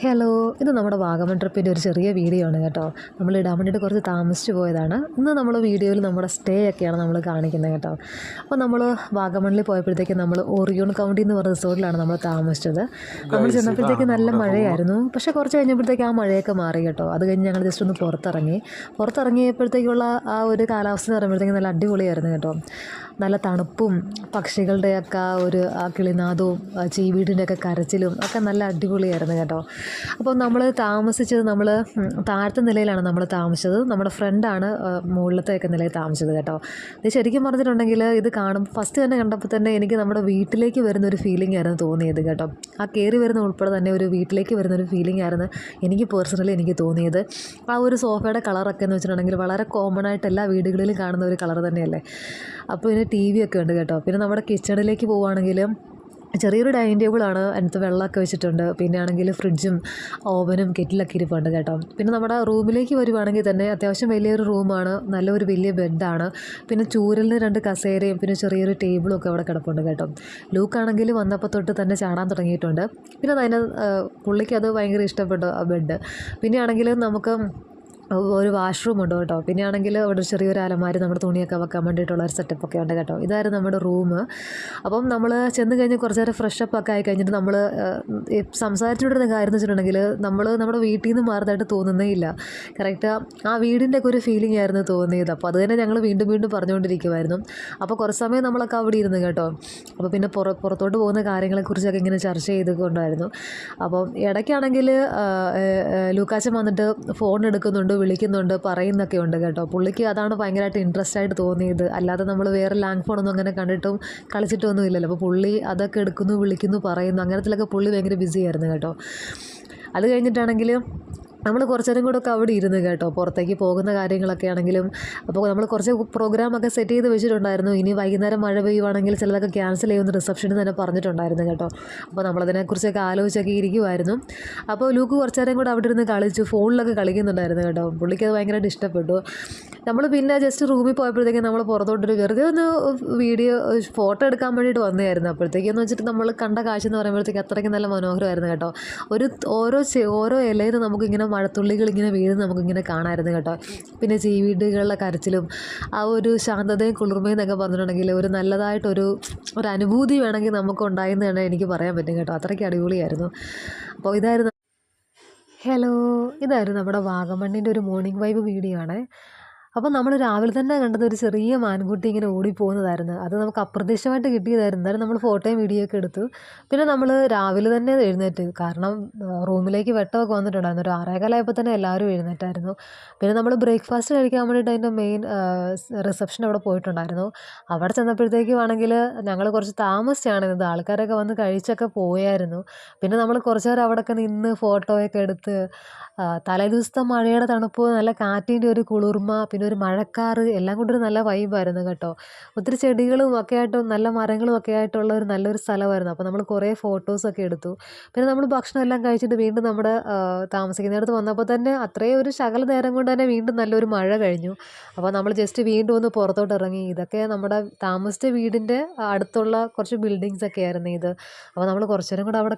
Hello, ഇത് നമ്മുടെ വാഗമൺ ട്രിപ്പിൻ്റെ ഒരു ചെറിയ വീഡിയോ ആണ് കേട്ടോ. നമ്മൾ ഇടാൻ വേണ്ടിയിട്ട് കുറച്ച് താമസിച്ച് പോയതാണ്. ഇന്ന് നമ്മൾ വീഡിയോയിൽ നമ്മുടെ സ്റ്റേ ഒക്കെയാണ് നമ്മൾ കാണിക്കുന്നത് കേട്ടോ. അപ്പോൾ നമ്മൾ വാഗമണിൽ പോയപ്പോഴത്തേക്ക് നമ്മൾ ഓറിയോൺ കൗണ്ടി എന്ന് പറഞ്ഞ റിസോർട്ടിലാണ് നമ്മൾ താമസിച്ചത്. നമ്മൾ ചെന്നപ്പോഴത്തേക്ക് നല്ല മഴയായിരുന്നു. പക്ഷേ കുറച്ച് കഴിഞ്ഞപ്പോഴത്തേക്ക് ആ മഴയൊക്കെ മാറി കേട്ടോ. അത് കഴിഞ്ഞ് ഞങ്ങൾ ജസ്റ്റ് ഒന്ന് പുറത്തിറങ്ങിയപ്പോഴത്തേക്കുള്ള ആ ഒരു കാലാവസ്ഥ എന്ന് പറയുമ്പോഴത്തേക്ക് നല്ല അടിപൊളിയായിരുന്നു കേട്ടോ. നല്ല തണുപ്പും പക്ഷികളുടെയൊക്കെ ആ കിളിനാദവും ചീവീടിൻ്റെയൊക്കെ കരച്ചിലും ഒക്കെ നല്ല അടിപൊളിയായിരുന്നു കേട്ടോ. അപ്പോൾ നമ്മൾ താമസിച്ചത് താഴത്തെ നിലയിലാണ് നമ്മൾ താമസിച്ചത്. നമ്മുടെ ഫ്രണ്ടാണ് മുകളിലത്തെയൊക്കെ നിലയിൽ താമസിച്ചത് കേട്ടോ. ഇത് ശരിക്കും പറഞ്ഞിട്ടുണ്ടെങ്കിൽ ഇത് കാണുമ്പോൾ ഫസ്റ്റ് തന്നെ കണ്ടപ്പോൾ തന്നെ എനിക്ക് നമ്മുടെ വീട്ടിലേക്ക് വരുന്ന ഒരു ഫീലിംഗ് ആയിരുന്നു തോന്നിയത് കേട്ടോ. ആ കയറി വരുന്ന ഉൾപ്പെടെ തന്നെ ഒരു വീട്ടിലേക്ക് വരുന്നൊരു ഫീലിംഗ് ആയിരുന്നു എനിക്ക് തോന്നിയത്. ആ ഒരു സോഫയുടെ കളറൊക്കെ എന്ന് വെച്ചിട്ടുണ്ടെങ്കിൽ വളരെ കോമൺ ആയിട്ട് എല്ലാ വീടുകളിലും കാണുന്ന ഒരു കളർ തന്നെയല്ലേ. അപ്പോൾ ഇതിന് TV ഒക്കെ ഉണ്ട് കേട്ടോ. പിന്നെ നമ്മുടെ കിച്ചണിലേക്ക് പോവുകയാണെങ്കിലും ചെറിയൊരു ഡൈനിങ് ടേബിളാണ്, അതിനകത്ത് വെള്ളമൊക്കെ വെച്ചിട്ടുണ്ട്. പിന്നെ ആണെങ്കിൽ ഫ്രിഡ്ജും ഓവനും കെറ്റിലൊക്കെ ഇരിപ്പുണ്ട് കേട്ടോ. പിന്നെ നമ്മുടെ റൂമിലേക്ക് വരുവാണെങ്കിൽ തന്നെ അത്യാവശ്യം വലിയൊരു റൂമാണ്, നല്ലൊരു വലിയ ബെഡാണ്. പിന്നെ ചൂരലിന് 2 കസേരയും പിന്നെ ചെറിയൊരു ടേബിളും ഒക്കെ അവിടെ കിടപ്പുണ്ട് കേട്ടോ. ലൂക്കാണെങ്കിൽ വന്നപ്പോൾ തൊട്ട് തന്നെ ചാടാൻ തുടങ്ങിയിട്ടുണ്ട്. പിന്നെ പുള്ളിക്ക് അത് ഭയങ്കര ഇഷ്ടപ്പെട്ടു ആ ബെഡ്. പിന്നെ ആണെങ്കിൽ നമുക്ക് ഒരു വാഷ്റൂം ഉണ്ട് കേട്ടോ. പിന്നെ ആണെങ്കിൽ അവിടെ ചെറിയൊരു അലമാരി നമ്മുടെ തുണിയൊക്കെ വെക്കാൻ വേണ്ടിയിട്ടുള്ള ഒരു സെറ്റപ്പൊക്കെ ഉണ്ട് കേട്ടോ. ഇതായിരുന്നു നമ്മുടെ റൂം. അപ്പം നമ്മൾ ചെന്ന് കഴിഞ്ഞ് കുറച്ച് നേരം ഫ്രഷപ്പ് ഒക്കെ ആയി കഴിഞ്ഞിട്ട് നമ്മൾ സംസാരിച്ചുകൊണ്ടിരുന്ന കാര്യം എന്ന് വെച്ചിട്ടുണ്ടെങ്കിൽ നമ്മുടെ വീട്ടിൽ നിന്ന് മാറുന്നതായിട്ട് തോന്നുന്നേ ഇല്ല. കറക്റ്റ് ആ വീടിൻ്റെ ഒക്കെ ഒരു ഫീലിംഗ് ആയിരുന്നു തോന്നിയത്. അപ്പോൾ അത് തന്നെ ഞങ്ങൾ വീണ്ടും വീണ്ടും പറഞ്ഞുകൊണ്ടിരിക്കുമായിരുന്നു. അപ്പോൾ കുറച്ച് സമയം നമ്മളൊക്കെ അവിടെ ഇരുന്ന് കേട്ടോ. അപ്പോൾ പിന്നെ പുറത്തോട്ട് പോകുന്ന കാര്യങ്ങളെക്കുറിച്ചൊക്കെ ഇങ്ങനെ ചർച്ച ചെയ്തുകൊണ്ടായിരുന്നു. അപ്പം ഇടയ്ക്കാണെങ്കിൽ ലൂക്കാച്ചൻ വന്നിട്ട് ഫോൺ എടുക്കുന്നുണ്ട്, വിളിക്കുന്നുണ്ട്, പറയുന്നൊക്കെ ഉണ്ട് കേട്ടോ. പുള്ളിക്ക് അതാണ് ഭയങ്കരമായിട്ട് ഇൻട്രസ്റ്റ് ആയിട്ട് തോന്നിയത്. അല്ലാതെ നമ്മൾ വേറെ ലാങ് ഫോണൊന്നും അങ്ങനെ കണ്ടിട്ടും കളിച്ചിട്ടൊന്നും ഇല്ലല്ലോ. അപ്പോൾ പുള്ളി അതൊക്കെ എടുക്കുന്നു, വിളിക്കുന്നു, പറയുന്നു, അങ്ങനത്തിലൊക്കെ പുള്ളി ഭയങ്കര ബിസി ആയിരുന്നു കേട്ടോ. അത് കഴിഞ്ഞിട്ടാണെങ്കിൽ നമ്മൾ കുറച്ച് നേരം കൂടെ ഒക്കെ അവിടെ ഇരുന്ന് കേട്ടോ. പുറത്തേക്ക് പോകുന്ന കാര്യങ്ങളൊക്കെ ആണെങ്കിലും അപ്പോൾ നമ്മൾ കുറച്ച് പ്രോഗ്രാമൊക്കെ സെറ്റ് ചെയ്ത് വെച്ചിട്ടുണ്ടായിരുന്നു. ഇനി വൈകുന്നേരം മഴ പെയ്യുവാണെങ്കിൽ ചിലതൊക്കെ ക്യാൻസൽ ചെയ്യുമെന്ന് റിസപ്ഷനിൽ തന്നെ പറഞ്ഞിട്ടുണ്ടായിരുന്നു കേട്ടോ. അപ്പോൾ നമ്മളതിനെക്കുറിച്ചൊക്കെ ആലോചിച്ചൊക്കെ ഇരിക്കുമായിരുന്നു. അപ്പോൾ ലൂക്ക് കുറച്ച് നേരം കൂടെ അവിടെ ഇരുന്ന് കളിച്ചു, ഫോണിലൊക്കെ കളിക്കുന്നുണ്ടായിരുന്നു കേട്ടോ. പുള്ളിക്ക് അത് ഭയങ്കരമായിട്ട് ഇഷ്ടപ്പെട്ടു. നമ്മൾ പിന്നെ ജസ്റ്റ് റൂമിൽ പോയപ്പോഴത്തേക്കും നമ്മൾ പുറത്തോട്ടൊരു വെറുതെ ഒന്ന് ഫോട്ടോ എടുക്കാൻ വേണ്ടിയിട്ട് വന്നതായിരുന്നു. അപ്പോഴത്തേക്കെന്ന് വെച്ചിട്ട് നമ്മൾ കണ്ട കാഴ്ച എന്ന് പറയുമ്പോഴത്തേക്ക് അത്രയ്ക്ക് നല്ല മനോഹരമായിരുന്നു കേട്ടോ. ഓരോ ഇലയിൽ നമുക്കിങ്ങനെ മഴത്തുള്ളികൾ ഇങ്ങനെ വീഴുന്ന നമുക്കിങ്ങനെ കാണാമായിരുന്നു കേട്ടോ. പിന്നെ ചീവീടുകളുടെ കരച്ചിലും ആ ഒരു ശാന്തതയും കുളിർമയും എന്നൊക്കെ പറഞ്ഞിട്ടുണ്ടെങ്കിൽ ഒരു നല്ലതായിട്ടൊരു അനുഭൂതി വേണമെങ്കിൽ നമുക്ക് ഉണ്ടായെന്ന് തന്നെ എനിക്ക് പറയാൻ പറ്റും കേട്ടോ. അത്രയ്ക്ക് അടിപൊളിയായിരുന്നു. അപ്പോൾ ഇതായിരുന്നു നമ്മുടെ വാഗമണ്ണിൻ്റെ ഒരു മോർണിംഗ് വൈബ് വീഡിയോ ആണ്. അപ്പോൾ നമ്മൾ രാവിലെ തന്നെ കണ്ടത് ഒരു ചെറിയ മാൻകുട്ടി ഇങ്ങനെ ഓടിപ്പോകുന്നതായിരുന്നു. അത് നമുക്ക് അപ്രതീക്ഷിതമായിട്ട് കിട്ടിയതായിരുന്നു. എന്നാലും നമ്മൾ ഫോട്ടോയും വീഡിയോ ഒക്കെ എടുത്തു. പിന്നെ നമ്മൾ രാവിലെ തന്നെ എഴുന്നേറ്റ്, കാരണം റൂമിലേക്ക് വെട്ടമൊക്കെ വന്നിട്ടുണ്ടായിരുന്നു. ഒരു 6:15 തന്നെ എല്ലാവരും എഴുന്നേറ്റായിരുന്നു. പിന്നെ നമ്മൾ ബ്രേക്ക്ഫാസ്റ്റ് കഴിക്കാൻ വേണ്ടിയിട്ട് അതിൻ്റെ മെയിൻ റിസപ്ഷൻ അവിടെ പോയിട്ടുണ്ടായിരുന്നു. അവിടെ ചെന്നപ്പോഴത്തേക്കും ആണെങ്കിൽ ഞങ്ങൾ കുറച്ച് താമസിച്ചാണ് ഇരുന്നത്. ആൾക്കാരൊക്കെ വന്ന് കഴിച്ചൊക്കെ പോയായിരുന്നു. പിന്നെ നമ്മൾ കുറച്ച് നേരം അവിടെയൊക്കെ നിന്ന് ഫോട്ടോയൊക്കെ എടുത്ത് തലേ ദിവസത്തെ മഴയുടെ തണുപ്പ്, നല്ല കാറ്റിൻ്റെ ഒരു കുളിർമ, പിന്നെ ഒരു മഴക്കാറ്, എല്ലാം കൊണ്ടൊരു നല്ല വൈബായിരുന്നു കേട്ടോ. ഒത്തിരി ചെടികളും ഒക്കെ ആയിട്ടും നല്ല മരങ്ങളും ഒക്കെ ആയിട്ടുള്ള ഒരു നല്ലൊരു സ്ഥലമായിരുന്നു. അപ്പോൾ നമ്മൾ കുറേ ഫോട്ടോസൊക്കെ എടുത്തു. പിന്നെ നമ്മൾ ഭക്ഷണം എല്ലാം കഴിച്ചിട്ട് വീണ്ടും നമ്മുടെ താമസിക്കുന്നിടത്ത് വന്നപ്പോൾ തന്നെ അത്രയും ഒരു ശകല നേരം കൊണ്ട് തന്നെ വീണ്ടും നല്ലൊരു മഴ കഴിഞ്ഞു. അപ്പോൾ നമ്മൾ ജസ്റ്റ് വീണ്ടും ഒന്ന് പുറത്തോട്ട് ഇറങ്ങി. ഇതൊക്കെ നമ്മുടെ താമസിച്ച വീടിൻ്റെ അടുത്തുള്ള കുറച്ച് ബിൽഡിങ്സ് ഒക്കെ ആയിരുന്നു ഇത്. അപ്പോൾ നമ്മൾ കുറച്ച് നേരം കൂടെ അവിടെ